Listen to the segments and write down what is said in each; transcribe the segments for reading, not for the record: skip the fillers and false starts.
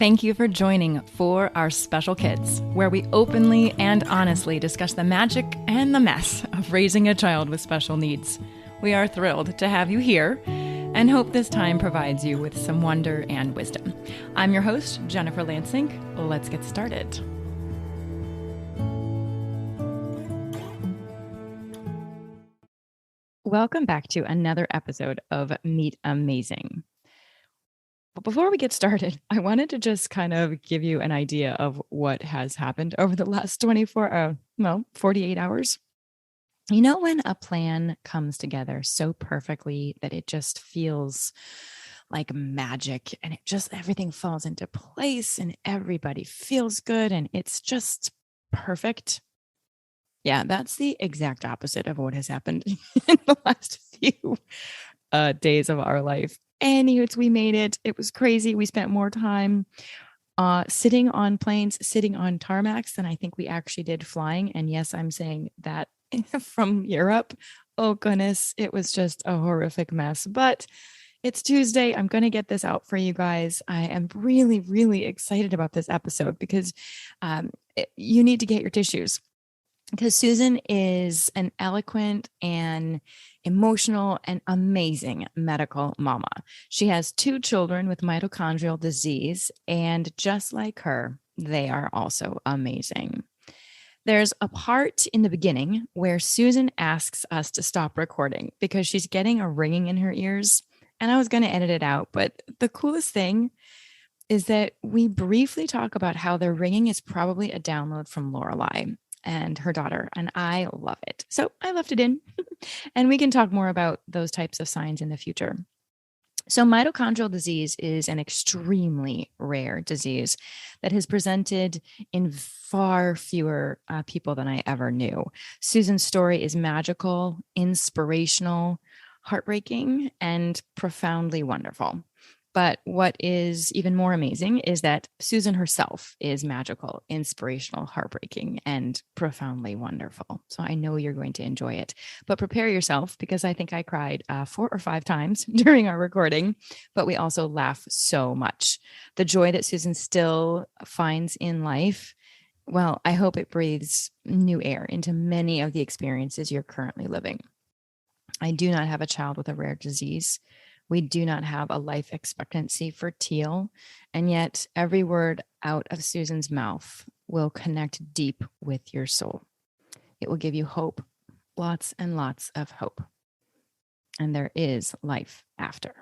Thank you for joining For Our Special Kids, where we openly and honestly discuss the magic and the mess of raising a child with special needs. We are thrilled to have you here and hope this time provides you with some wonder and wisdom. I'm your host, Jennifer Lansing. Let's get started. Welcome back to another episode of Meet Amazing. But before we get started, I wanted to just kind of give you an idea of what has happened over the last 48 hours. You know, when a plan comes together so perfectly that it just feels like magic and everything falls into place and everybody feels good and it's just perfect. Yeah, that's the exact opposite of what has happened in the last few days of our life. Anyways, we made it. It was crazy. We spent more time sitting on planes, sitting on tarmacs than I think we actually did flying. And yes, I'm saying that from Europe. Oh, goodness. It was just a horrific mess. But it's Tuesday. I'm going to get this out for you guys. I am really, really excited about this episode because you need to get your tissues. Because Susan is an eloquent and emotional and amazing medical mama. She has 2 children with mitochondrial disease, and just like her, they are also amazing. There's a part in the beginning where Susan asks us to stop recording because she's getting a ringing in her ears, and I was going to edit it out, but the coolest thing is that we briefly talk about how the ringing is probably a download from Lorelai and her daughter, and I love it. So I left it in, and we can talk more about those types of signs in the future. So mitochondrial disease is an extremely rare disease that has presented in far fewer people than I ever knew. Susan's story is magical, inspirational, heartbreaking, and profoundly wonderful. But what is even more amazing is that Susan herself is magical, inspirational, heartbreaking, and profoundly wonderful. So I know you're going to enjoy it. But prepare yourself because I think I cried 4 or 5 times during our recording, but we also laugh so much. The joy that Susan still finds in life, well, I hope it breathes new air into many of the experiences you're currently living. I do not have a child with a rare disease. We do not have a life expectancy for Teal, and yet every word out of Susan's mouth will connect deep with your soul. It will give you hope, lots and lots of hope. And there is life after.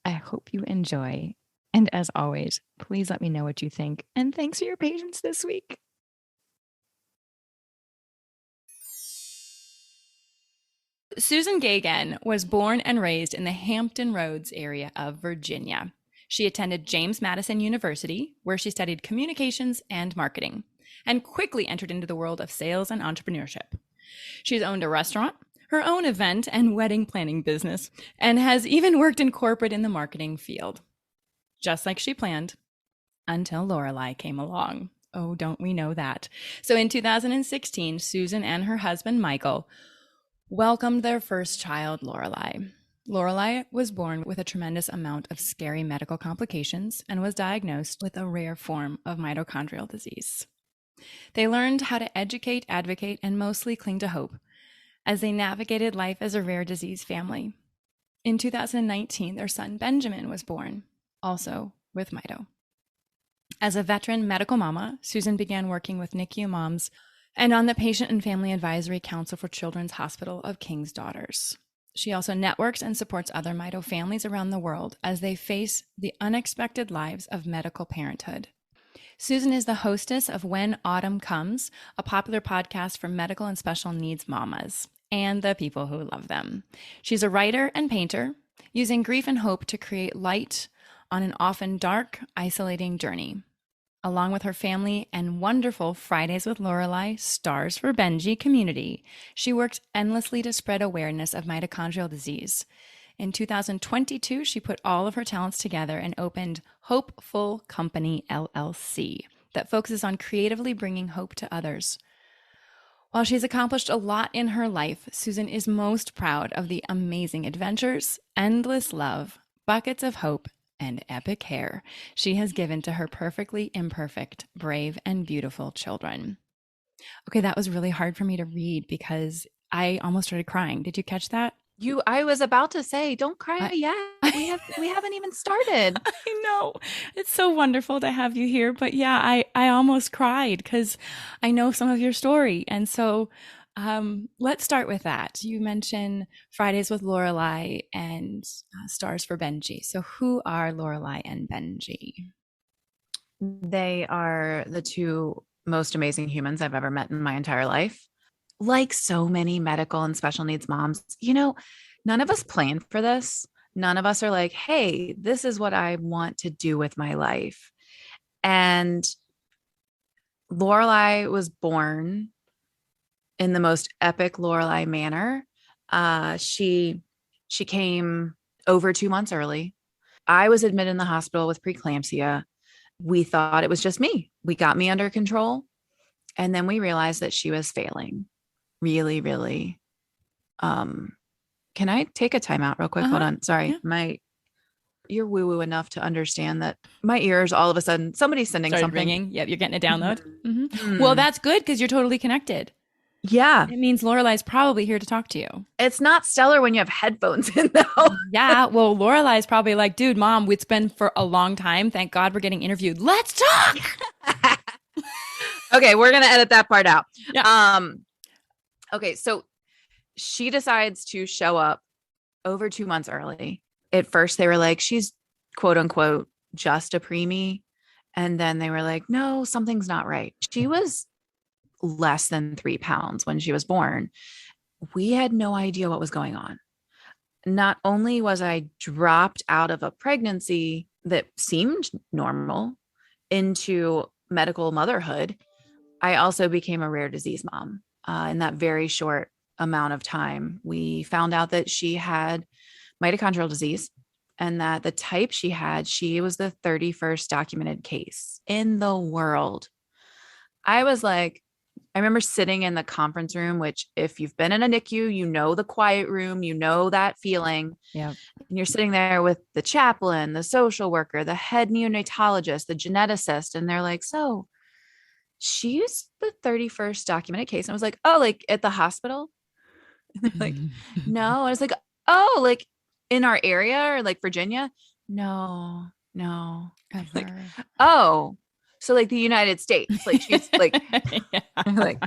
I hope you enjoy. And as always, please let me know what you think. And thanks for your patience this week. Susan Gagan was born and raised in the Hampton Roads area of Virginia. She attended James Madison University, where she studied communications and marketing, and quickly entered into the world of sales and entrepreneurship. She's owned a restaurant, her own event and wedding planning business, and has even worked in corporate in the marketing field. Just like she planned, until Lorelai came along. Oh, don't we know that? So in 2016, Susan and her husband, Michael, welcomed their first child, Lorelai. Lorelai was born with a tremendous amount of scary medical complications and was diagnosed with a rare form of mitochondrial disease. They learned how to educate, advocate, and mostly cling to hope as they navigated life as a rare disease family. In 2019, their son Benjamin was born, also with mito. As a veteran medical mama, Susan began working with NICU moms and on the Patient and Family Advisory Council for Children's Hospital of King's Daughters. She also networks and supports other mito families around the world as they face the unexpected lives of medical parenthood. Susan is the hostess of When Autumn Comes, a popular podcast for medical and special needs mamas and the people who love them. She's a writer and painter, using grief and hope to create light on an often dark, isolating journey. Along with her family and wonderful Fridays with Lorelai, Stars for Benji community, she worked endlessly to spread awareness of mitochondrial disease. In 2022, she put all of her talents together and opened Hopeful Company, LLC, that focuses on creatively bringing hope to others. While she's accomplished a lot in her life, Susan is most proud of the amazing adventures, endless love, buckets of hope, and epic hair she has given to her perfectly imperfect, brave, and beautiful children. Okay, that was really hard for me to read because I almost started crying. Did you catch that? I was about to say, don't cry I, yet. We haven't even started. I know. It's so wonderful to have you here. But yeah, I almost cried because I know some of your story. And so let's start with that. You mentioned Fridays with Lorelai and Stars for Benji. So who are Lorelai and Benji? They are the two most amazing humans I've ever met in my entire life. Like so many medical and special needs moms, none of us plan for this. None of us are like, hey, this is what I want to do with my life. And Lorelai was born in the most epic Lorelai manner. She came over 2 months early. I was admitted in the hospital with preeclampsia. We thought it was just me. We got me under control. And then we realized that she was failing really, really. Can I take a timeout real quick? Hold Uh-huh. on. Sorry. Yeah. You're woo woo enough to understand that my ears, all of a sudden, somebody's sending Started something. ringing. Yep, you're getting a download. Well, Mm-hmm. that's good because you're totally connected. Yeah. It means Lorelai's probably here to talk to you. It's not stellar when you have headphones in, though. Yeah, well, Lorelai's probably like, dude, mom, it's been for a long time. Thank God we're getting interviewed. Let's talk. Okay. We're going to edit that part out. Yeah. Okay. So she decides to show up over 2 months early. At first, they were like, she's quote unquote just a preemie. And then they were like, no, something's not right. She was less than 3 pounds when she was born. We had no idea what was going on. Not only was I dropped out of a pregnancy that seemed normal into medical motherhood, I also became a rare disease mom. In that very short amount of time, we found out that she had mitochondrial disease and that the type she was the 31st documented case in the world. I was like, I remember sitting in the conference room, which if you've been in a NICU, you know the quiet room, you know that feeling. Yeah. And you're sitting there with the chaplain, the social worker, the head neonatologist, the geneticist, and they're like, so she's the 31st documented case. And I was like, oh, like at the hospital? And they're like, no. And I was like, oh, like in our area or like Virginia? No, no. Like, Ever. oh, so like the United States, like she's like, Yeah. like,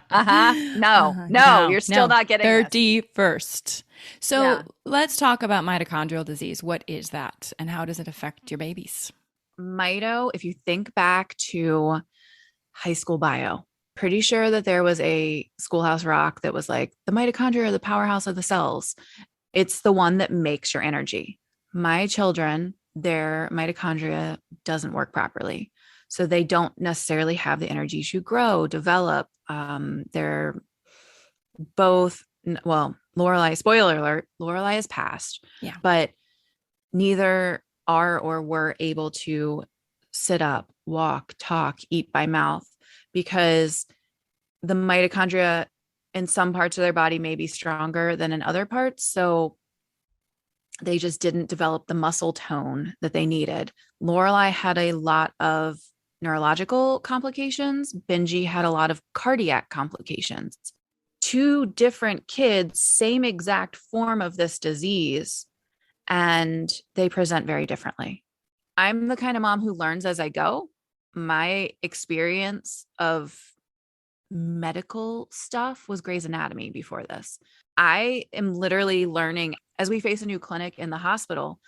no, No, you're still no. not getting this. 31st. So Yeah. let's talk about mitochondrial disease. What is that and how does it affect your babies? Mito, if you think back to high school bio, pretty sure that there was a Schoolhouse Rock that was like the mitochondria are the powerhouse of the cells. It's the one that makes your energy. My children, their mitochondria doesn't work properly. So they don't necessarily have the energy to grow, develop. They're both, well, Lorelai, spoiler alert, Lorelai has passed, Yeah. but neither are or were able to sit up, walk, talk, eat by mouth because the mitochondria in some parts of their body may be stronger than in other parts. So they just didn't develop the muscle tone that they needed. Lorelai had a lot of neurological complications. Benji had a lot of cardiac complications. Two different kids, same exact form of this disease, and they present very differently. I'm the kind of mom who learns as I go. My experience of medical stuff was Grey's Anatomy before this. I am literally learning as we face a new clinic in the hospital.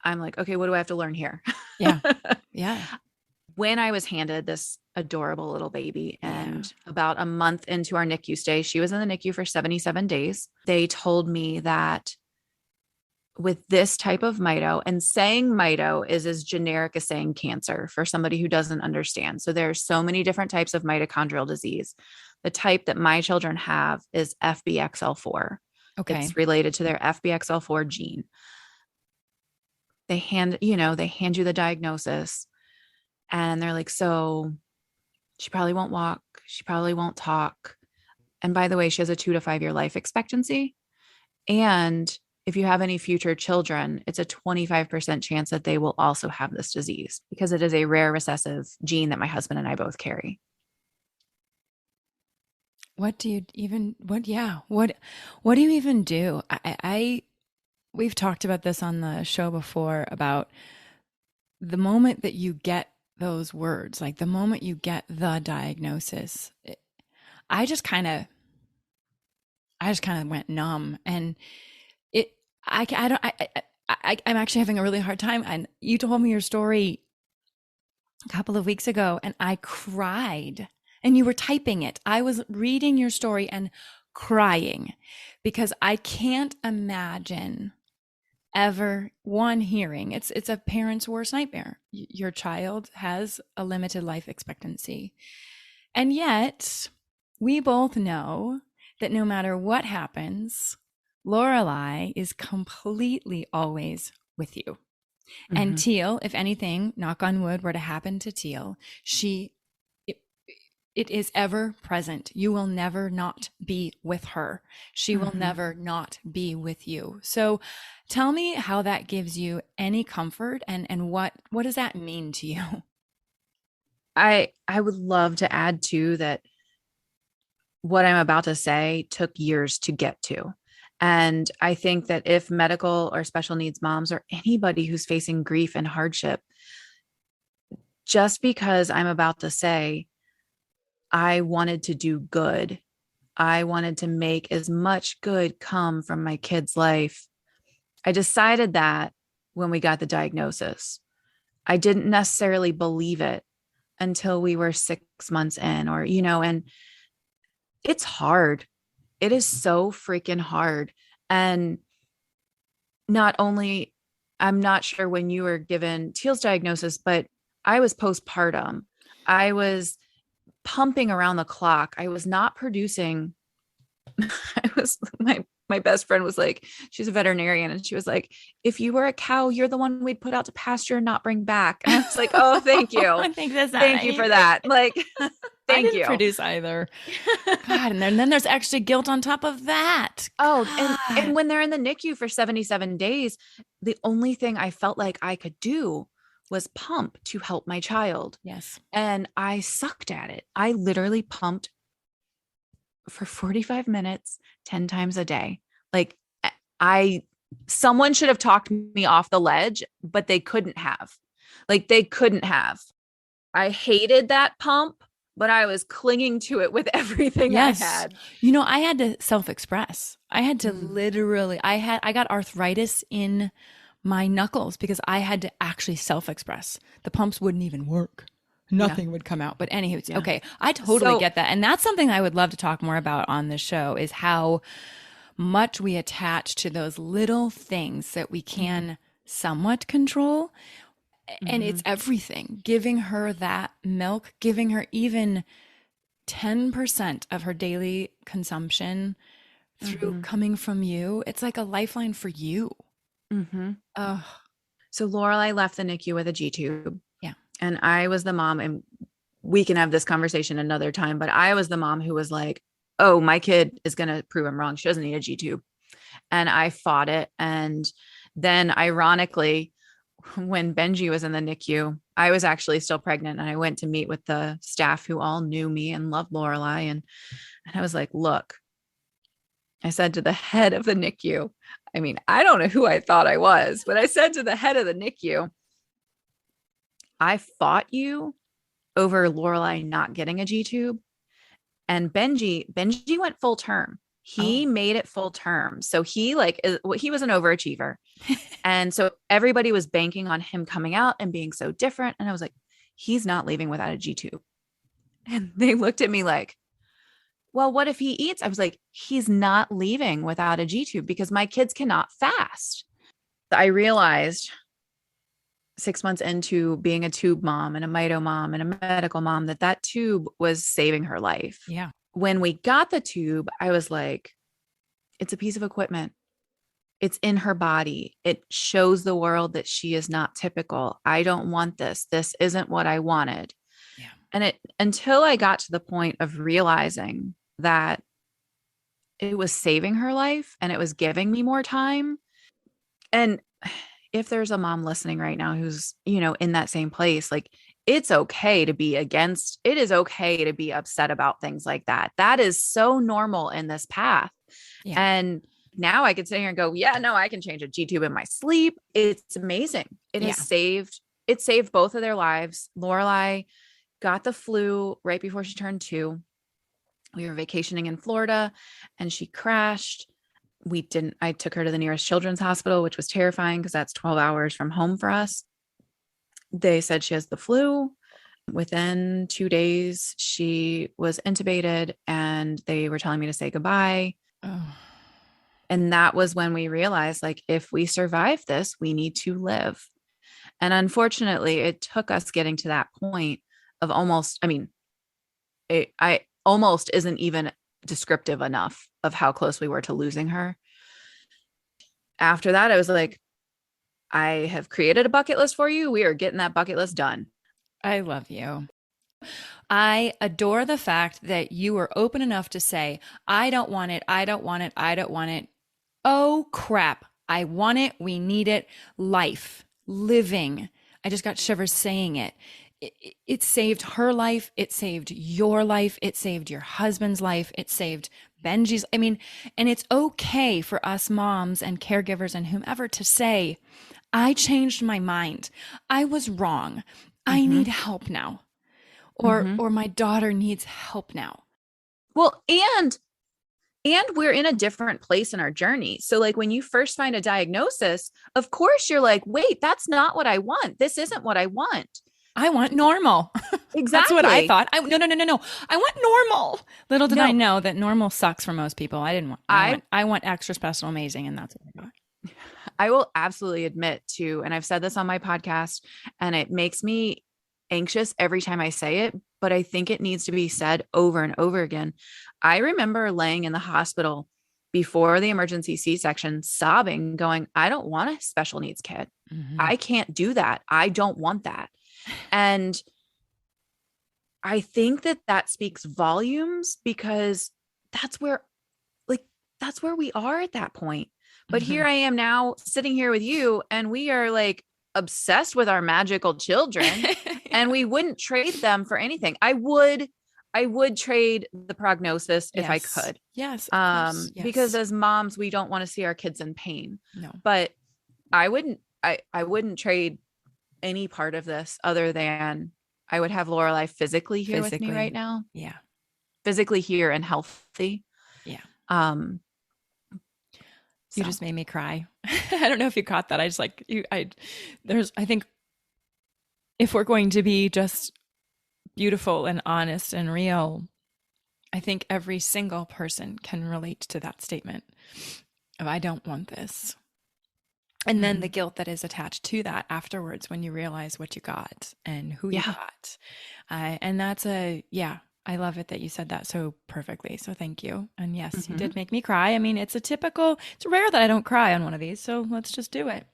I'm like, okay, what do I have to learn here? Yeah. Yeah. When I was handed this adorable little baby and Yeah. about a month into our NICU stay, she was in the NICU for 77 days. They told me that with this type of mito, and saying mito is as generic as saying cancer for somebody who doesn't understand. So there are so many different types of mitochondrial disease. The type that my children have is FBXL4. Okay. It's related to their FBXL4 gene. They hand you the diagnosis and they're like, so she probably won't walk. She probably won't talk. And by the way, she has a 2 to 5 year life expectancy. And if you have any future children, it's a 25% chance that they will also have this disease because it is a rare recessive gene that my husband and I both carry. What do you even what do you even do? We've talked about this on the show before about the moment that you get those words, like the moment you get the diagnosis, I just kind of went numb, and it I don't I'm actually having a really hard time. And you told me your story a couple of weeks ago, and I cried, and you were typing it. I was reading your story and crying because I can't imagine ever one hearing it's a parent's worst nightmare. Your child has a limited life expectancy, and yet we both know that no matter what happens, Lorelai is completely always with you. And Mm-hmm. Teal, if anything, knock on wood, were to happen to Teal, it, it is ever present. You will never not be with her. She will Mm-hmm. never not be with you. So tell me how that gives you any comfort, and what does that mean to you? I would love to add to that what I'm about to say took years to get to. And I think that if medical or special needs moms or anybody who's facing grief and hardship, just because I'm about to say, I wanted to do good, I wanted to make as much good come from my kid's life. I decided that when we got the diagnosis. I didn't necessarily believe it until we were 6 months in, or, and it's hard. It is so freaking hard. And not only, I'm not sure when you were given Teal's diagnosis, but I was postpartum. I was pumping around the clock. I was not producing. I was my best friend was like, she's a veterinarian, and she was like, if you were a cow, you're the one we'd put out to pasture and not bring back. And I was like, oh, thank you. I think that's not Thank you for that. anything. Like, I thank didn't you. produce either. God, and then there's extra guilt on top of that. Oh, and God. when they're in the NICU for 77 days, the only thing I felt like I could do was pump to help my child. Yes. And I sucked at it. I literally pumped for 45 minutes, 10 times a day. Like I someone should have talked me off the ledge, but they couldn't have. Like they couldn't have. I hated that pump, but I was clinging to it with everything I Yes. had. I had to self-express. I had to Mm, literally, I got arthritis in my knuckles because I had to actually self-express. The pumps wouldn't even work. yeah. Nothing would come out. But anywho, Yeah. okay, I totally So, get that. And that's something I would love to talk more about on this show, is how much we attach to those little things that we mhm, can somewhat control. And it's mhm, everything. Giving her that milk, giving her even 10% of her daily consumption through mhm, coming from you. It's like a lifeline for you. mhm. Oh, So Lorelai left the NICU with a G tube, yeah. and I was the mom, and we can have this conversation another time, but I was the mom who was like, oh, my kid is going to prove him wrong. She doesn't need a G tube. And I fought it. And then ironically, when Benji was in the NICU, I was actually still pregnant, and I went to meet with the staff who all knew me and loved Lorelai. And I was like, look, I said to the head of the NICU, I mean, I don't know who I thought I was, but I said to the head of the NICU, I fought you over Lorelai not getting a G tube. And Benji went full term. He Oh, made it full term. So he was an overachiever. And so everybody was banking on him coming out and being so different. And I was like, he's not leaving without a G tube. And they looked at me like, well, what if he eats? I was like, he's not leaving without a G tube because my kids cannot fast. I realized 6 months into being a tube mom and a mito mom and a medical mom that tube was saving her life. yeah. When we got the tube, I was like, it's a piece of equipment. It's in her body. It shows the world that she is not typical. I don't want this. This isn't what I wanted. Yeah. And it until I got to the point of realizing that it was saving her life and it was giving me more time, And if there's a mom listening right now who's, in that same place, like it's okay to be against, it is okay to be upset about things like that. That is so normal in this path. Yeah. And now I can sit here and go, yeah, no, I can change a G tube in my sleep. It's amazing. Yeah. It saved both of their lives. Lorelai got the flu right before she turned 2. We were vacationing in Florida and she crashed. I took her to the nearest children's hospital, which was terrifying because that's 12 hours from home for us. They said she has the flu. Within 2 days, she was intubated and they were telling me to say goodbye. Oh. And that was when we realized, like, if we survive this, we need to live. And unfortunately, it took us getting to that point of almost, I mean, I almost isn't even descriptive enough of how close we were to losing her. After that, I was like, I have created a bucket list for you. We are getting that bucket list done. I love you. I adore the fact that you were open enough to say, I don't want it. I don't want it. I don't want it. Oh, crap. I want it. We need it. Life, living. I just got shivers saying it. It saved her life. It saved your life. It saved your husband's life. It saved Benji's. I mean, and it's okay for us moms and caregivers and whomever to say, I changed my mind. I was wrong. I Mm-hmm. need help now. Mm-hmm. Or my daughter needs help now. Well, and we're in a different place in our journey. So like when you first find a diagnosis, of course you're like, wait, that's not what I want. This isn't what I want. I want normal. That's what I Exactly. thought. No. I want normal. Little did I No, know that normal sucks for most people. I didn't want. I I want extra special, amazing, and that's what I got. I will absolutely admit to, and I've said this on my podcast, and it makes me anxious every time I say it, but I think it needs to be said over and over again. I remember laying in the hospital before the emergency C-section, sobbing, going, I don't want a special needs kid. Mm-hmm. I can't do that. I don't want that. And I think that that speaks volumes because that's where, like, that's where we are at that point. But Mm-hmm. here I am now sitting here with you, and we are like obsessed with our magical children, and we wouldn't trade them for anything. I would trade the prognosis if I Yes. could. Yes. Of course. Yes. Because as moms, we don't want to see our kids in pain. No. But I wouldn't trade any part of this other than I would have Lorelai physically here with me right now. Yeah. Physically here and healthy. Yeah. You So. just made me cry. I don't know if you caught that. I just like you. I think if we're going to be just beautiful and honest and real, I think every single person can relate to that statement of I don't want this. And then the guilt that is attached to that afterwards when you realize what you got and who you got. And that's I love it that you said that so perfectly. So thank you. And yes, you did make me cry. I mean, it's rare that I don't cry on one of these. So let's just do it.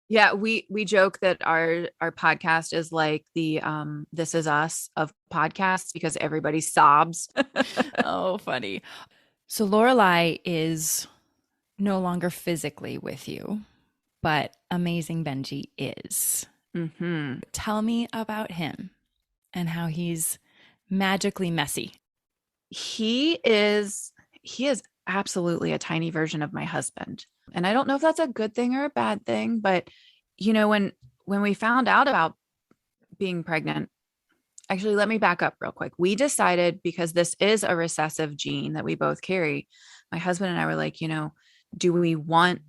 Yeah, we joke that our podcast is like the This Is Us of podcasts because everybody sobs. Oh, funny. So Lorelai is no longer physically with you, but amazing Benji is. Mm-hmm. Tell me about him and how he's magically messy. He is absolutely a tiny version of my husband. And I don't know if that's a good thing or a bad thing, but when we found out about being pregnant, actually, let me back up real quick. We decided, because this is a recessive gene that we both carry, my husband and I were like, do we want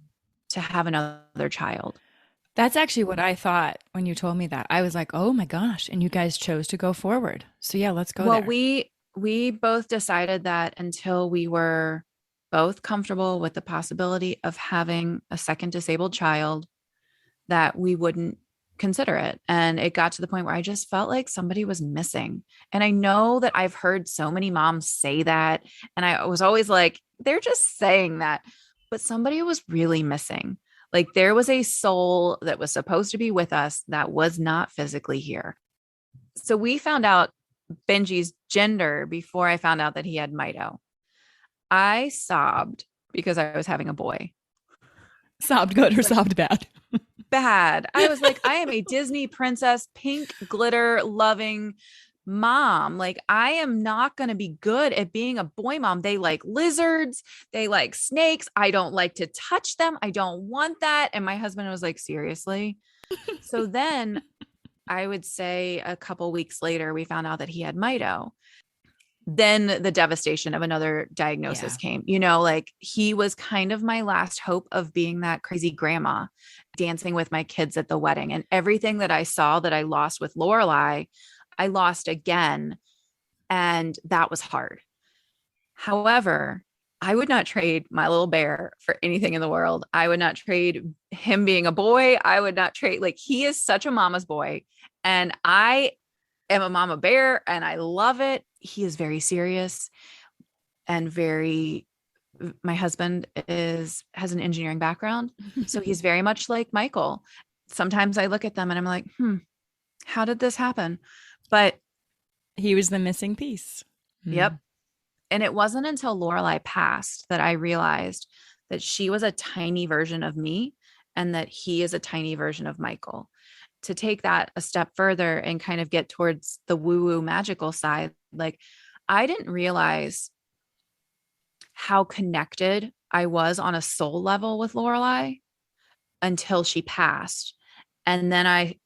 to have another child? That's actually what I thought when you told me that. I was like, oh my gosh. And you guys chose to go forward. So yeah, let's go there. We both decided that until we were both comfortable with the possibility of having a second disabled child, that we wouldn't consider it. And it got to the point where I just felt like somebody was missing. And I know that I've heard so many moms say that. And I was always like, they're just saying that. But somebody was really missing. Like there was a soul that was supposed to be with us that was not physically here. So we found out Benji's gender before I found out that he had mito. I sobbed because I was having a boy. Sobbed good or Like, sobbed bad? bad. I was like, I am a Disney princess, pink glitter loving mom. Like, I am not going to be good at being a boy mom. They like lizards, they like snakes. I don't like to touch them. I don't want that. And my husband was like, seriously? So then I would say a couple weeks later, we found out that he had mito. Then the devastation of another diagnosis Yeah. came. Like he was kind of my last hope of being that crazy grandma dancing with my kids at the wedding. And everything that I saw that I lost with Lorelai, I lost again. And that was hard. However, I would not trade my little bear for anything in the world. I would not trade him being a boy. I would not trade, like, he is such a mama's boy. And I am a mama bear and I love it. He is very serious and my husband has an engineering background. So he's very much like Michael. Sometimes I look at them and I'm like, how did this happen? But he was the missing piece. yep. And it wasn't until Lorelai passed that I realized that she was a tiny version of me and that he is a tiny version of Michael. To take that a step further and kind of get towards the woo-woo magical side, like I didn't realize how connected I was on a soul level with Lorelai until she passed. And then I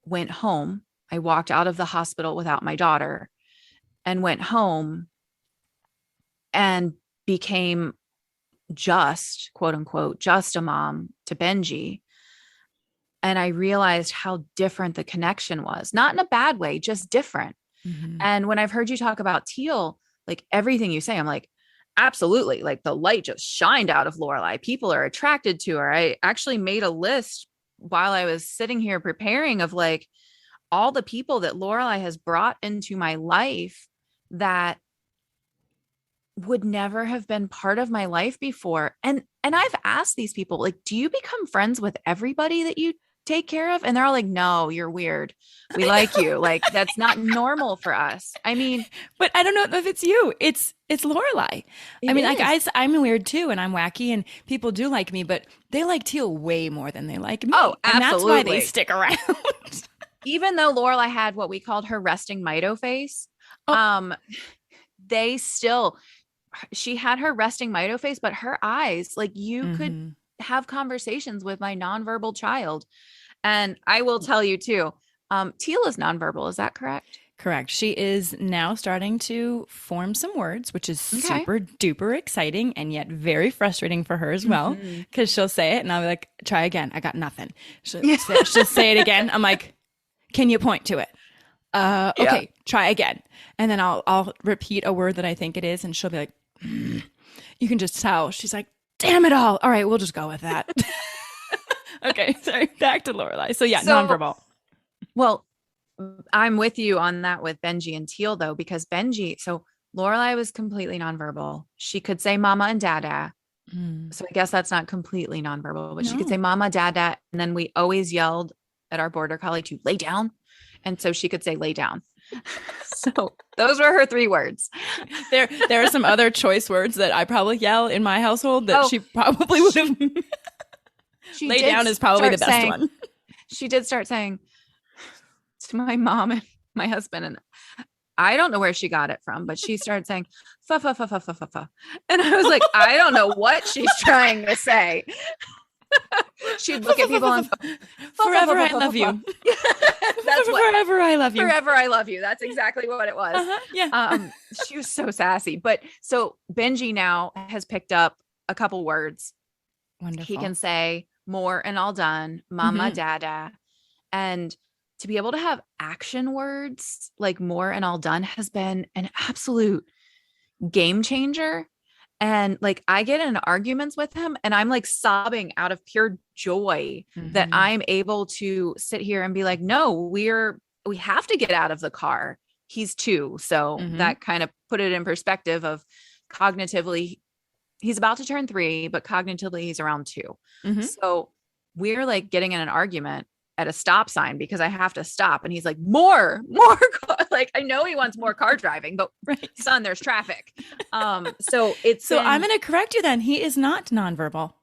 went home. I walked out of the hospital without my daughter and went home and became just, quote unquote, just a mom to Benji. And I realized how different the connection was, not in a bad way, just different. Mm-hmm. And when I've heard you talk about Teal, like everything you say, I'm like, absolutely. Like the light just shined out of Lorelai. People are attracted to her. I actually made a list while I was sitting here preparing of like all the people that Lorelai has brought into my life that would never have been part of my life before. And I've asked these people, like, do you become friends with everybody that you take care of? And they're all like, no, you're weird. We like you. Like, that's not normal for us. I mean, but I don't know if it's you. It's Lorelai. I mean, like I'm weird too, and I'm wacky, and people do like me, but they like Teal way more than they like me. Oh, absolutely. And that's why they stick around. Even though Lorelai had what we called her resting mito face, they still, she had her resting mito face, but her eyes, like you could have conversations with my nonverbal child. And I will tell you too, Teal is nonverbal. Is that correct? Correct. She is now starting to form some words, which is super duper exciting and yet very frustrating for her as well. Because she'll say it and I'll be like, try again. I got nothing. She'll say it again. I'm like, can you point to it? Okay, try again. And then I'll repeat a word that I think it is. And she'll be like, you can just tell. She's like, damn it all. All right, we'll just go with that. Okay, sorry. Back to Lorelai. So nonverbal. Well, I'm with you on that with Benji and Teal though, because so Lorelai was completely nonverbal. She could say mama and dada. So I guess that's not completely nonverbal, but she could say mama, dada. And then we always yelled at our border collie to lay down. And so she could say lay down. So those were her 3 words. There are some other choice words that I probably yell in my household that she probably would have. Lay down is probably the best one. She did start saying to my mom and my husband, and I don't know where she got it from, but she started saying fa fa fa fa fa fa fa. And I was like, I don't know what she's trying to say. She'd look at people and forever I love you. That's what, forever I love you. Forever I love you. That's exactly what it was. She was so sassy. But so Benji now has picked up a couple words. Wonderful. He can say more and all done, mama, dada. And to be able to have action words like more and all done has been an absolute game changer. And like, I get in arguments with him and I'm like sobbing out of pure joy that I'm able to sit here and be like, no, we have to get out of the car. He's 2. So that kind of put it in perspective of cognitively, he's about to turn 3, but cognitively he's around 2. So we're like getting in an argument at a stop sign because I have to stop. And he's like, more, like, I know he wants more car driving, but son, there's traffic. So I'm going to correct you then. He is not nonverbal.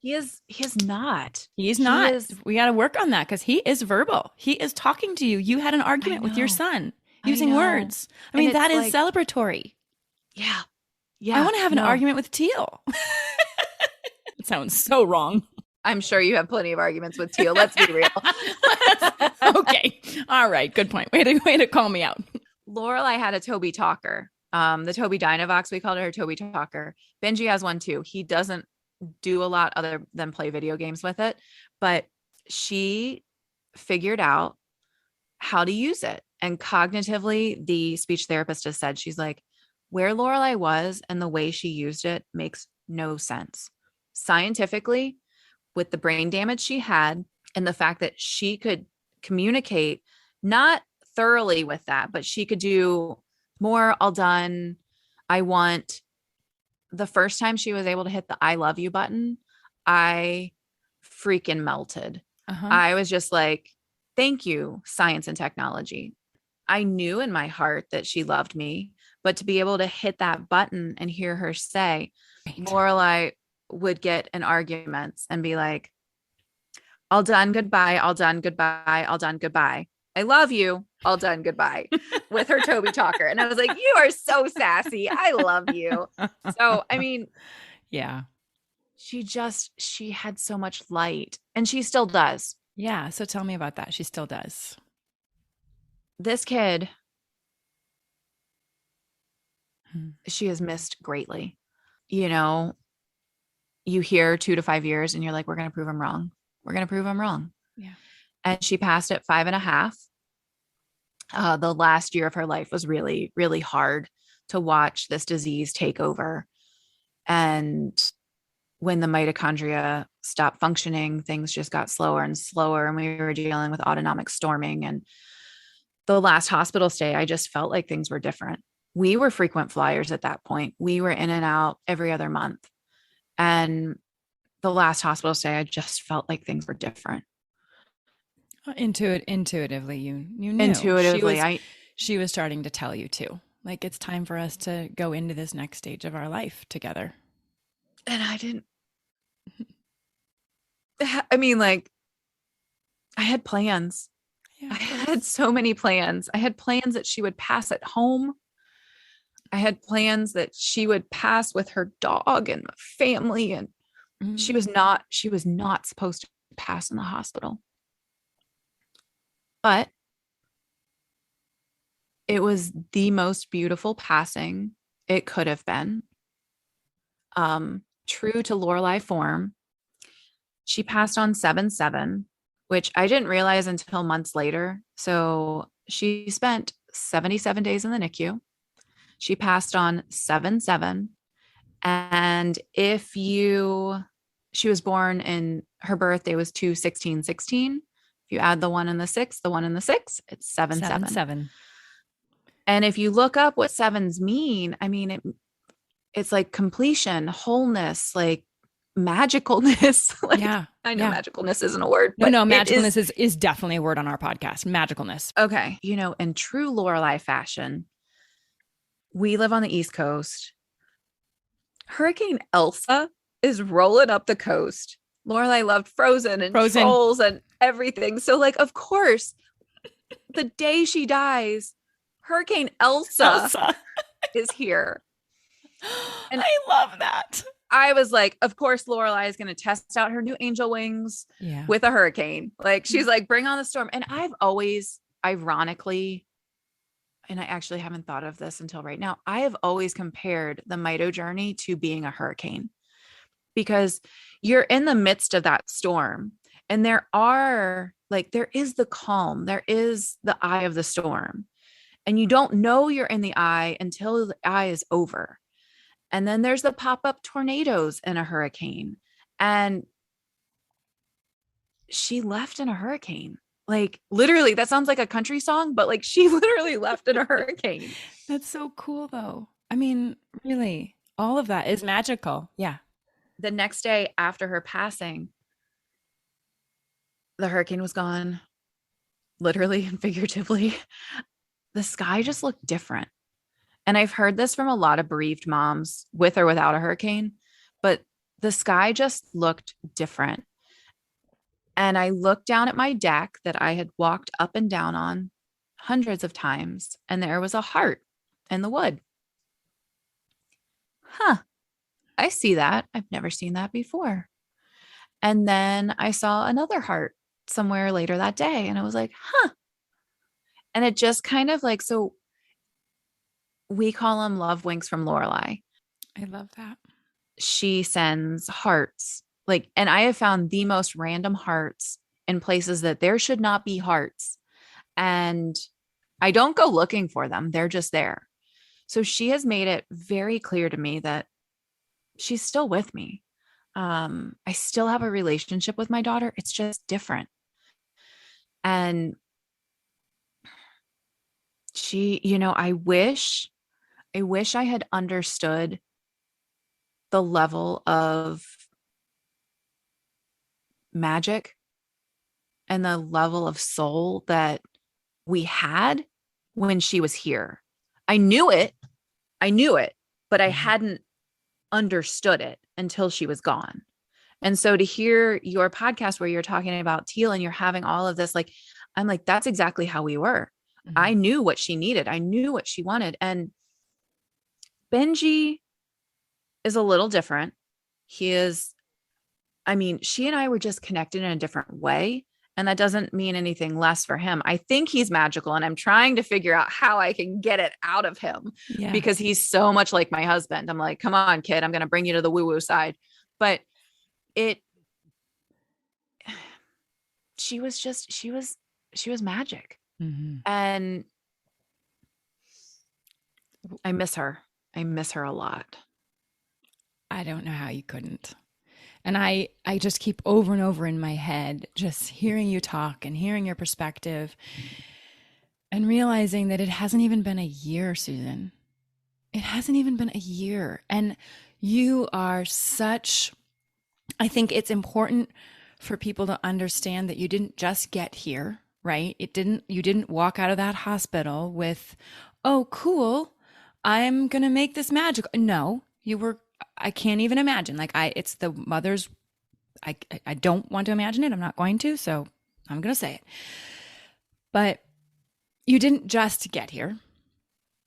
He is not. He's He not. is. We got to work on that because he is verbal. He is talking to you. You had an I argument with your know. son I using know. words. I And mean, that it's is like, celebratory. yeah, I yeah, want to have an no. argument with Teal. It sounds so wrong. I'm sure you have plenty of arguments with Teal. Let's be real. Okay. All right. Good point. Way to call me out. Lorelai had a Toby talker. The Toby Dynavox, we called her Toby talker. Benji has one too. He doesn't do a lot other than play video games with it, but she figured out how to use it. And cognitively, the speech therapist has said, she's like, where Lorelai was and the way she used it makes no sense. Scientifically, with the brain damage she had and the fact that she could communicate not thoroughly with that, but she could do more, all done. I want. The first time she was able to hit the I love you button, I freaking melted. Uh-huh. I was just like, thank you, science and technology. I knew in my heart that she loved me, but to be able to hit that button and hear her say, Right. Lorelai would get in arguments and be like, all done, goodbye, all done, goodbye, all done, goodbye. I love you, all done, goodbye, with her Toby talker. And I was like, you are so sassy. I love you. So, I mean, Yeah. she had so much light and she still does. Yeah. So tell me about that. She still does. This kid, Hmm. she has missed greatly. You know, you hear 2 to 5 years and you're like, we're going to prove him wrong. We're going to prove him wrong. Yeah. And she passed at 5.5. The last year of her life was really, really hard to watch this disease take over. And when the mitochondria stopped functioning, things just got slower and slower. And we were dealing with autonomic storming. And the last hospital stay, I just felt like things were different. We were frequent flyers at that point. We were in and out every other month. And the last hospital stay, I just felt like things were different. Intuitively, you knew Intuitively, she was starting to tell you too. Like it's time for us to go into this next stage of our life together. and I didn't. I mean, like, I had plans. Yeah, I had so many plans. I had plans that she would pass at home. I had plans that she would pass with her dog and family. And she was not supposed to pass in the hospital. But it was the most beautiful passing it could have been. True to Lorelai form, she passed on 7/7, which I didn't realize until months later. So she spent 77 days in the NICU. She passed on 7/7. And she was born in, her birthday was 2/16/16. If you add the 1 and the 6, the 1 and the 6, it's 7/7. 7/7. And if you look up what sevens mean, I mean, it's like completion, wholeness, magicalness. Yeah. I know yeah. magicalness isn't a word. No, magicalness is definitely a word on our podcast. Magicalness. Okay. In true Lorelai fashion, we live on the East Coast. Hurricane Elsa is rolling up the coast. Lorelai loved Frozen and Trolls and everything. So, of course, the day she dies, Hurricane Elsa is here. And I love that. I was like, of course, Lorelai is going to test out her new angel wings with a hurricane. She's like, bring on the storm. And I've always, ironically, and I actually haven't thought of this until right now, I have always compared the Mito journey to being a hurricane, because you're in the midst of that storm and there is the calm, there is the eye of the storm, and you don't know you're in the eye until the eye is over. And then there's the pop-up tornadoes in a hurricane. And she left in a hurricane. Literally, that sounds like a country song, but she literally left in a hurricane. That's so cool though. I mean, really, all of that is magical. Yeah. The next day after her passing, the hurricane was gone, literally and figuratively. The sky just looked different. And I've heard this from a lot of bereaved moms with or without a hurricane, but the sky just looked different. And I looked down at my deck that I had walked up and down on hundreds of times, and there was a heart in the wood. Huh, I see that. I've never seen that before. And then I saw another heart somewhere later that day, and I was like, huh. And it just kind of like, so we call them love winks from Lorelei. I love that. She sends hearts, like, and I have found the most random hearts in places that there should not be hearts. And I don't go looking for them, they're just there. So she has made it very clear to me that she's still with me. I still have a relationship with my daughter. It's just different. And she, I wish I had understood the level of magic and the level of soul that we had when she was here. I knew it, but I hadn't understood it until she was gone. And so to hear your podcast where you're talking about Teal and you're having all of this, like, I'm like, that's exactly how we were. Mm-hmm. I knew what she needed. I knew what she wanted. And Benji is a little different. He is, I mean, she and I were just connected in a different way. And that doesn't mean anything less for him. I think he's magical, and I'm trying to figure out how I can get it out of him because he's so much like my husband. I'm like, come on, kid, I'm going to bring you to the woo-woo side. But she was magic. Mm-hmm. And I miss her. I miss her a lot. I don't know how you couldn't. And I just keep over and over in my head, just hearing you talk and hearing your perspective and realizing that it hasn't even been a year, Susan. It hasn't even been a year. And you are such, I think it's important for people to understand that you didn't just get here, right? You didn't walk out of that hospital with, oh, cool, I'm going to make this magical. No, you were, I can't even imagine. Like it's the mother's, I don't want to imagine it. I'm not going to, so I'm going to say it. But you didn't just get here.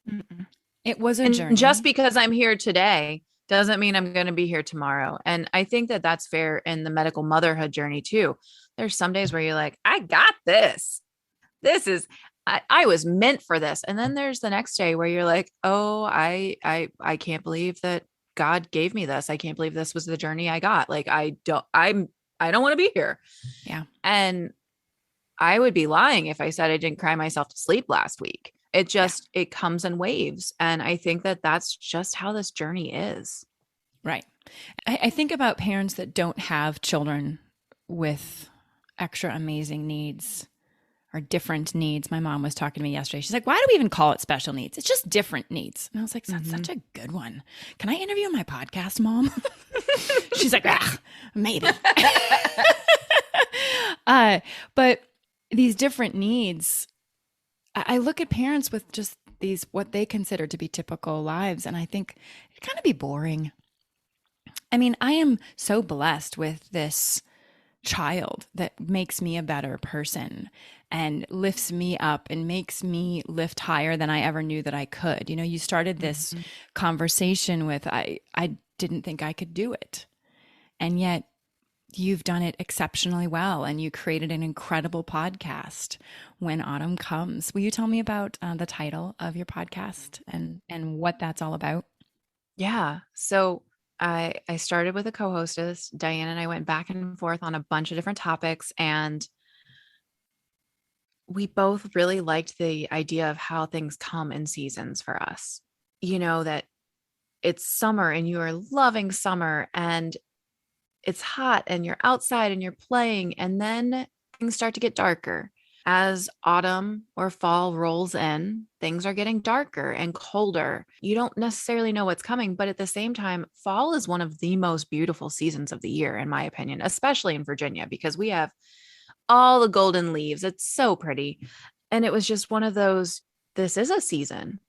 Mm-mm. It was a journey. Just because I'm here today doesn't mean I'm going to be here tomorrow. And I think that that's fair in the medical motherhood journey too. There's some days where you're like, I got this. This is, I was meant for this. And then there's the next day where you're like, oh, I can't believe that God gave me this. I can't believe this was the journey I got. Like, I don't want to be here. Yeah. And I would be lying if I said I didn't cry myself to sleep last week. It just, it comes in waves. And I think that that's just how this journey is. Right. I think about parents that don't have children with extra amazing needs or different needs. My mom was talking to me yesterday. She's like, why do we even call it special needs? It's just different needs. And I was like, that's such a good one. Can I interview on my podcast, Mom? She's like, maybe. But these different needs, I look at parents with just these, what they consider to be typical lives. And I think it kind of be boring. I mean, I am so blessed with this child that makes me a better person and lifts me up and makes me lift higher than I ever knew that I could. You know, you started this conversation with, I didn't think I could do it. And yet you've done it exceptionally well. And you created an incredible podcast, When Autumn Comes. Will you tell me about the title of your podcast and what that's all about? Yeah. So I started with a co-hostess, Diane, and I went back and forth on a bunch of different topics. And we both really liked the idea of how things come in seasons for us. You know, that it's summer and you are loving summer and it's hot and you're outside and you're playing. And then things start to get darker. As autumn or fall rolls in, things are getting darker and colder. You don't necessarily know what's coming, but at the same time, fall is one of the most beautiful seasons of the year, in my opinion, especially in Virginia, because we have all the golden leaves. It's so pretty. And it was just one of those, this is a season.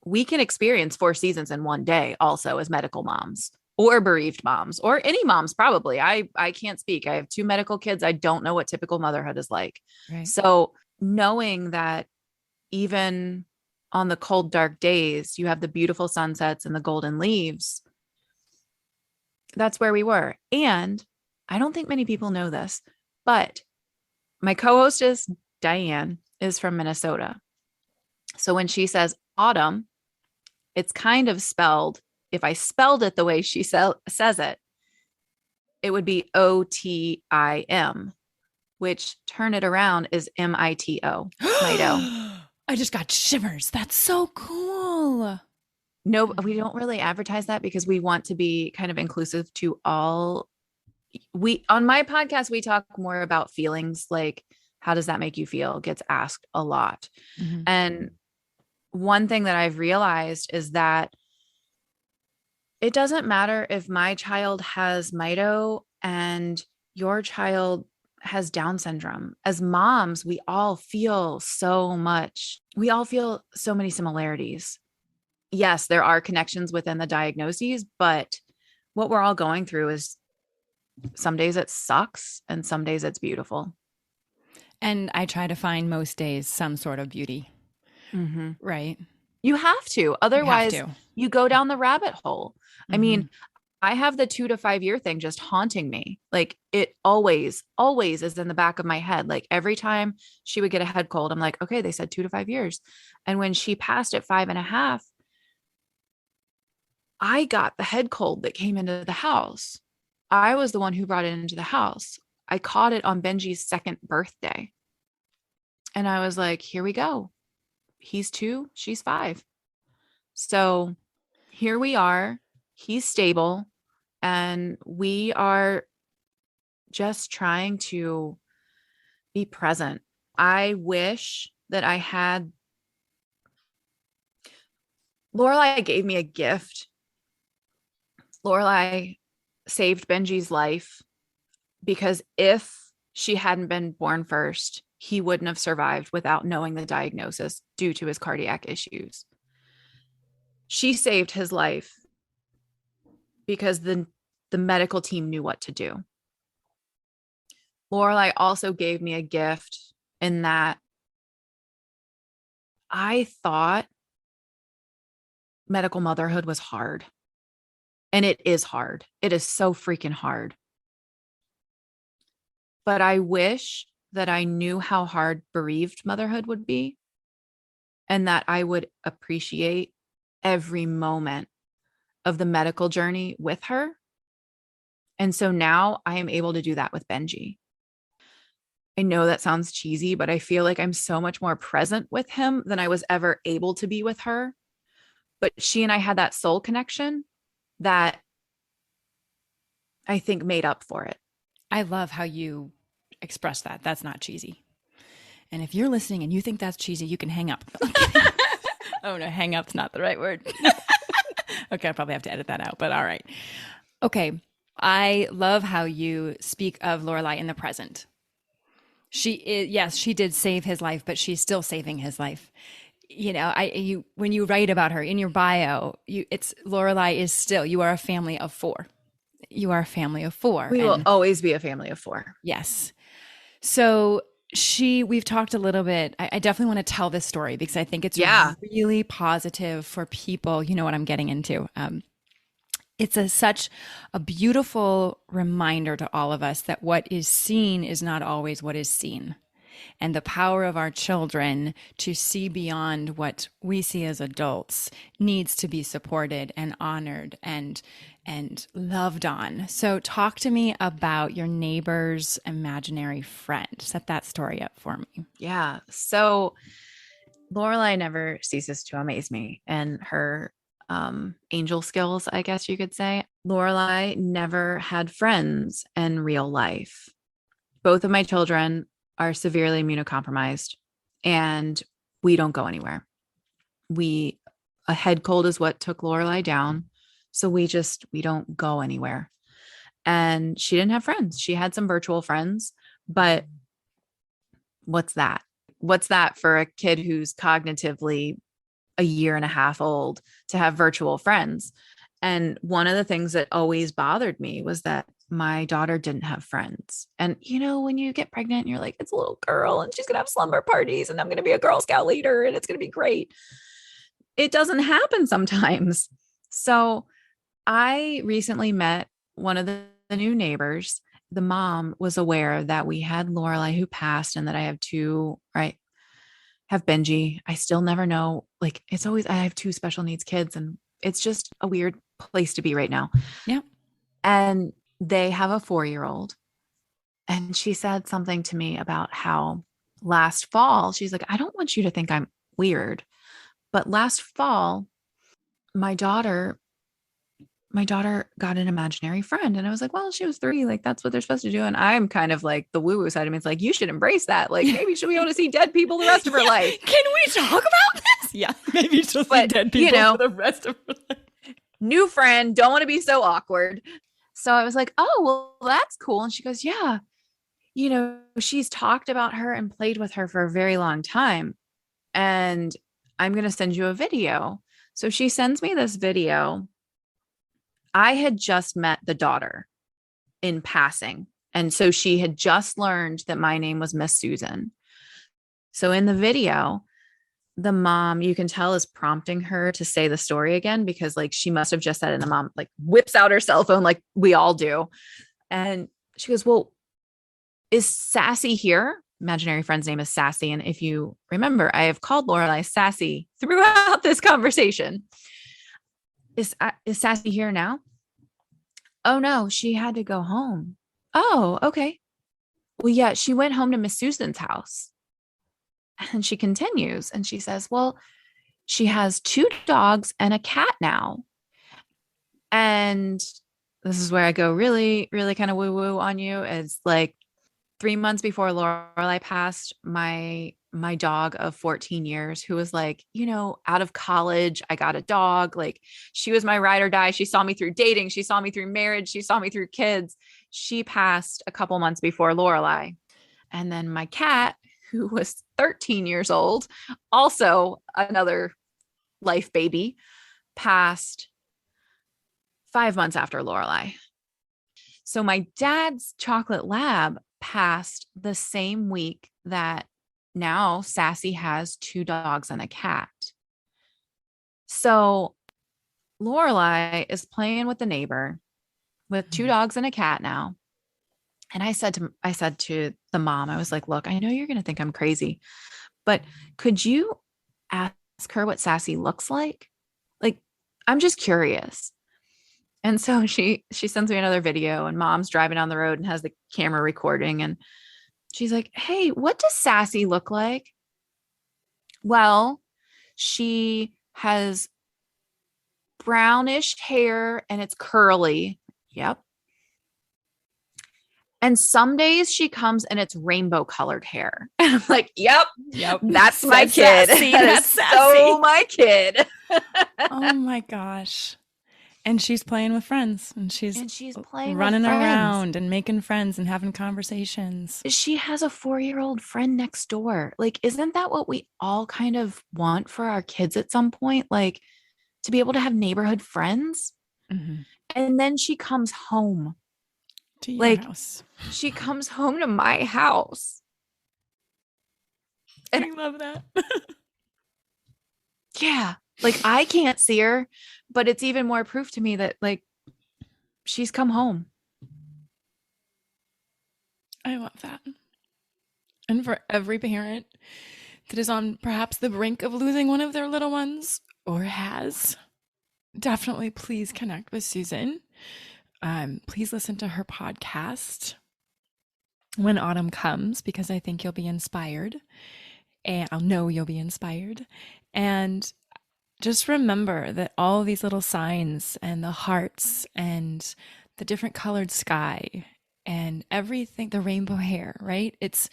We can experience 4 seasons in one day also as medical moms, or bereaved moms or any moms, probably. I can't speak. I have two medical kids. I don't know what typical motherhood is like. Right. So knowing that even on the cold, dark days, you have the beautiful sunsets and the golden leaves, that's where we were. And I don't think many people know this, but my co-hostess, Diane, is from Minnesota. So when she says autumn, it's kind of spelled, if I spelled it the way she says it, it would be OTIM, which turn it around is MITO, mito. I just got shivers. That's so cool. No, we don't really advertise that because we want to be kind of inclusive to all. We, on my podcast, we talk more about feelings, like how does that make you feel, gets asked a lot. Mm-hmm. And one thing that I've realized is that it doesn't matter if my child has mito and your child has Down syndrome. As moms, we all feel so much. We all feel so many similarities. Yes, there are connections within the diagnoses, but what we're all going through is some days it sucks and some days it's beautiful. And I try to find most days some sort of beauty. Mm-hmm. Right. You have to. Otherwise, you go down the rabbit hole. Mm-hmm. I mean, I have the 2 to 5 year thing just haunting me. Like it always is in the back of my head. Like every time she would get a head cold, I'm like, okay, they said 2 to 5 years. And when she passed at 5.5, I got the head cold that came into the house. I was the one who brought it into the house. I caught it on Benji's 2nd birthday. And I was like, here we go. He's 2, she's 5. So here we are. He's stable. And we are just trying to be present. I wish that I had. Lorelai gave me a gift. Lorelai saved Benji's life because if she hadn't been born first, he wouldn't have survived without knowing the diagnosis due to his cardiac issues. She saved his life because the medical team knew what to do. Lorelai also gave me a gift in that I thought medical motherhood was hard. And it is hard. It is so freaking hard. But I wish that I knew how hard bereaved motherhood would be and that I would appreciate every moment of the medical journey with her. And so now I am able to do that with Benji. I know that sounds cheesy, but I feel like I'm so much more present with him than I was ever able to be with her. But she and I had that soul connection that I think made up for it. I love how you express that. That's not cheesy. And if you're listening and you think that's cheesy, you can hang up. Oh no, hang up's not the right word. Okay, I'll probably have to edit that out, but all right. Okay, I love how you speak of Lorelai in the present. She is, yes, she did save his life, but she's still saving his life. You know, when you write about her in your bio, it's Lorelai is still, you are a family of 4. You are a family of 4. We will always be a family of 4. Yes. So we've talked a little bit. I definitely want to tell this story because I think it's really positive for people. You know what I'm getting into. It's such a beautiful reminder to all of us that what is seen is not always what is seen. And the power of our children to see beyond what we see as adults needs to be supported and honored and loved on. So talk to me about your neighbor's imaginary friend. Set that story up for me. Yeah. So Lorelai never ceases to amaze me and her angel skills, I guess you could say. Lorelai never had friends in real life. Both of my children are severely immunocompromised and we don't go anywhere. A head cold is what took Lorelai down. So we don't go anywhere. And she didn't have friends. She had some virtual friends, but what's that? What's that for a kid who's cognitively a year and a half old to have virtual friends? And one of the things that always bothered me was that my daughter didn't have friends. And, when you get pregnant, you're like, it's a little girl and she's going to have slumber parties and I'm going to be a Girl Scout leader and it's going to be great. It doesn't happen sometimes. So I recently met one of the new neighbors. The mom was aware that we had Lorelai who passed and that I have two, right? Have Benji. I still never know. Like it's always, I have two special needs kids and it's just a weird place to be right now. Yeah. And they have a 4-year-old. And she said something to me about how last fall, she's like, I don't want you to think I'm weird, but last fall, my daughter got an imaginary friend. And I was like, well, she was 3. Like, that's what they're supposed to do. And I'm kind of like the woo-woo side of me. It's like, you should embrace that. Like, maybe she'll be able to see dead people the rest of her life. Can we talk about this? Yeah. Maybe she'll see dead people for the rest of her life. New friend, don't want to be so awkward. So I was like, oh, well, that's cool. And she goes, yeah, she's talked about her and played with her for a very long time. And I'm going to send you a video. So she sends me this video. I had just met the daughter in passing. And so she had just learned that my name was Miss Susan. So in the video, the mom, you can tell, is prompting her to say the story again, because like she must have just said it. And the mom like whips out her cell phone like we all do. And she goes, well, is Sassy here? Imaginary friend's name is Sassy. And if you remember, I have called Lorelai Sassy throughout this conversation. Is Sassy here now? Oh no, she had to go home. Oh, okay. Well, yeah, she went home to Miss Susan's house. And she continues and she says, well, she has 2 dogs and a cat now. And this is where I go really, really kind of woo-woo on you. It's like 3 months before Lorelai passed, my dog of 14 years, who was like, out of college, I got a dog. Like she was my ride or die. She saw me through dating. She saw me through marriage. She saw me through kids. She passed a couple months before Lorelai. And then my cat, who was 13 years old, also another life baby, passed 5 months after Lorelai. So my dad's chocolate lab passed the same week that now Sassy has 2 dogs and a cat. So Lorelai is playing with the neighbor with 2 dogs and a cat now. And I said to the mom, I was like, look, I know you're going to think I'm crazy, but could you ask her what Sassy looks like? Like, I'm just curious. And so she sends me another video and mom's driving down the road and has the camera recording. And she's like, hey, what does Sassy look like? Well, she has brownish hair and it's curly. Yep. And some days she comes and it's rainbow colored hair. And I'm like, yep, that's my kid. That's so my kid. Oh my gosh. And she's playing with friends and she's playing running around and making friends and having conversations. She has a 4-year-old friend next door. Like, isn't that what we all kind of want for our kids at some point? Like to be able to have neighborhood friends. Mm-hmm. And then she comes home. To your house. She comes home to my house. And I love that. Yeah. Like I can't see her, but it's even more proof to me that like she's come home. I love that. And for every parent that is on perhaps the brink of losing one of their little ones or has, definitely please connect with Susan. Please listen to her podcast when autumn comes, because I think you'll be inspired, and I'll know you'll be inspired. And just remember that all these little signs and the hearts and the different colored sky and everything, the rainbow hair, right? It's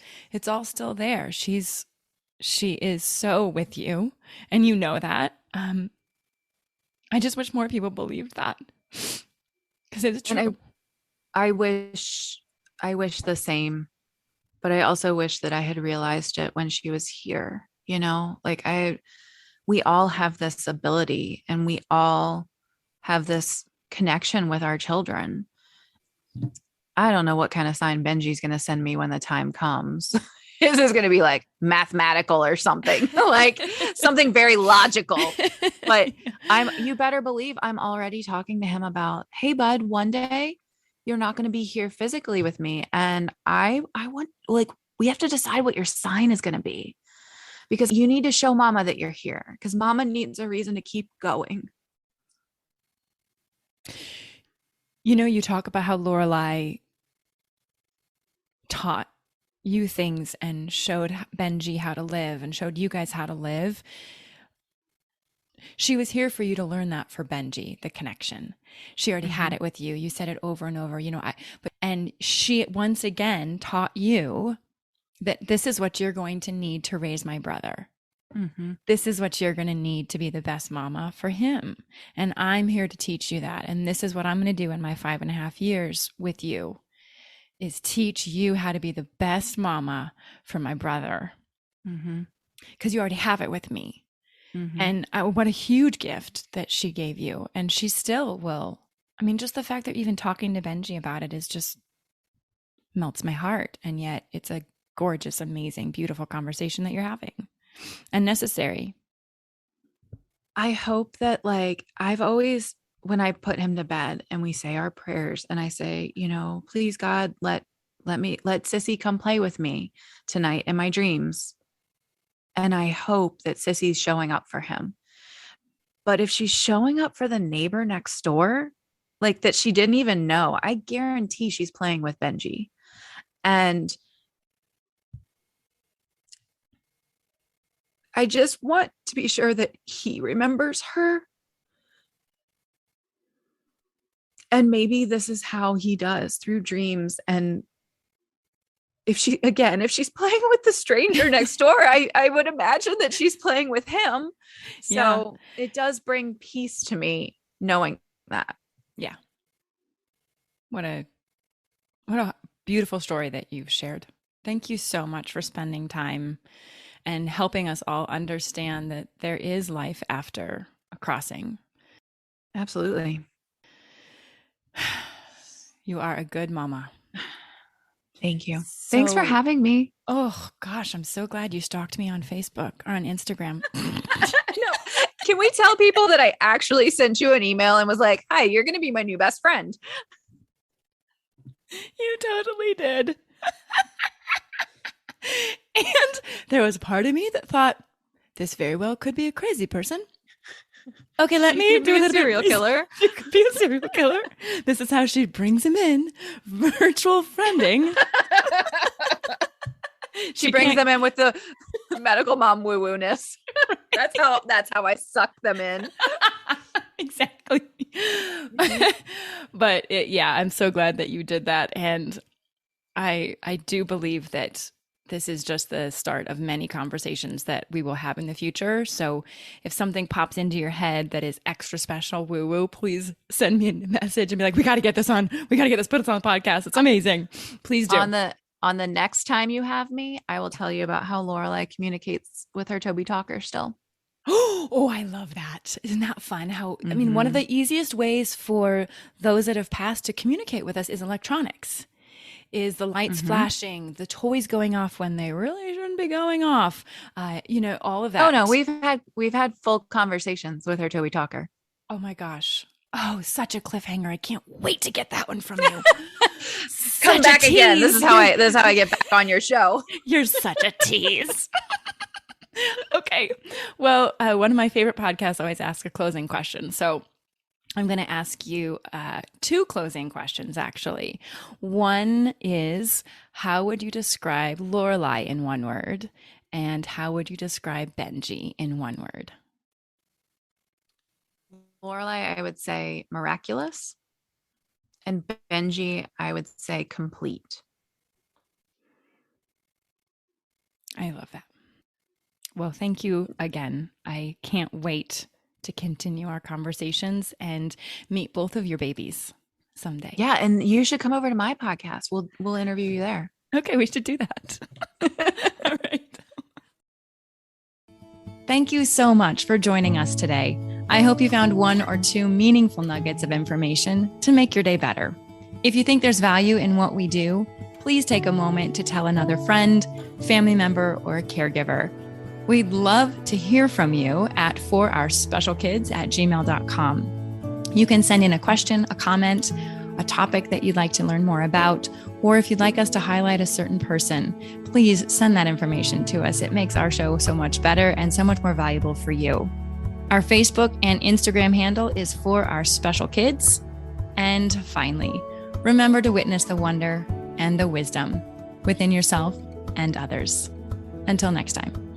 all still there. She is so with you, and you know that. I just wish more people believed that. Because it's true. And I wish the same, but I also wish that I had realized it when she was here, like we all have this ability and we all have this connection with our children. I don't know what kind of sign Benji's going to send me when the time comes. Is this going to be like mathematical or something, like something very logical? But you better believe I'm already talking to him about, hey, bud, one day you're not going to be here physically with me. And I want, like, we have to decide what your sign is going to be, because you need to show mama that you're here, because mama needs a reason to keep going. You know, you talk about how Lorelai taught you things and showed Benji how to live and showed you guys how to live. She was here for you to learn that for Benji, the connection. She already had it with you. You said it over and over, you know, and she once again taught you that this is what you're going to need to raise my brother. This is what you're going to need to be the best mama for him. And I'm here to teach you that. And this is what I'm going to do in my 5.5 years with you, is teach you how to be the best mama for my brother. Because you already have it with me. And what a huge gift that she gave you. And she still will. I mean, just the fact that even talking to Benji about it is just melts my heart. And yet it's a gorgeous, amazing, beautiful conversation that you're having, and necessary. I hope that, like, I've always, when I put him to bed and we say our prayers and I say, you know, please God, let Sissy come play with me tonight in my dreams. And I hope that Sissy's showing up for him. But if she's showing up for the neighbor next door, like, that she didn't even know, I guarantee she's playing with Benji. And I just want to be sure that he remembers her. And maybe this is how he does, through dreams. And if she's playing with the stranger next door, I would imagine that she's playing with him. So it does bring peace to me knowing that. Yeah. What a beautiful story that you've shared. Thank you so much for spending time and helping us all understand that there is life after a crossing. Absolutely. You are a good mama. Thank you. Thanks for having me. Oh gosh, I'm so glad you stalked me on Facebook or on Instagram. No. Can we tell people that I actually sent you an email and was like, hi, you're going to be my new best friend? You totally did. And there was a part of me that thought, this very well could be a crazy person. Okay, let me do a serial killer. She could be a serial killer. This is how she brings him in, virtual friending. She brings them in with the medical mom woo-woo-ness. That's how I suck them in. Exactly. But I'm so glad that you did that. And I do believe that this is just the start of many conversations that we will have in the future. So if something pops into your head that is extra special woo-woo, please send me a message and be like, we got to get this on. We got to get this, put this on the podcast. It's amazing. Please do. On the next time you have me, I will tell you about how Lorelai communicates with her Toby talker still. Oh, I love that. Isn't that fun? I mean, one of the easiest ways for those that have passed to communicate with us is electronics. Is the lights flashing, the toys going off when they really shouldn't be going off, all of that. Oh no, we've had full conversations with her Toby talker. Oh my gosh. Oh, such a cliffhanger. I can't wait to get that one from you. Come back again. This is how I get back on your show. You're such a tease. Okay. Well, one of my favorite podcasts always asks a closing question. So I'm going to ask you 2 closing questions, actually. One is, how would you describe Lorelai in one word? And how would you describe Benji in one word? Lorelai, I would say miraculous. And Benji, I would say complete. I love that. Well, thank you again. I can't wait to continue our conversations and meet both of your babies someday. Yeah, and you should come over to my podcast. We'll interview you there. Okay, we should do that. All right. Thank you so much for joining us today. I hope you found one or two meaningful nuggets of information to make your day better. If you think there's value in what we do, please take a moment to tell another friend, family member, or a caregiver. We'd love to hear from you at forourspecialkids@gmail.com. You can send in a question, a comment, a topic that you'd like to learn more about, or if you'd like us to highlight a certain person, please send that information to us. It makes our show so much better and so much more valuable for you. Our Facebook and Instagram handle is For Our Special Kids. And finally, remember to witness the wonder and the wisdom within yourself and others. Until next time.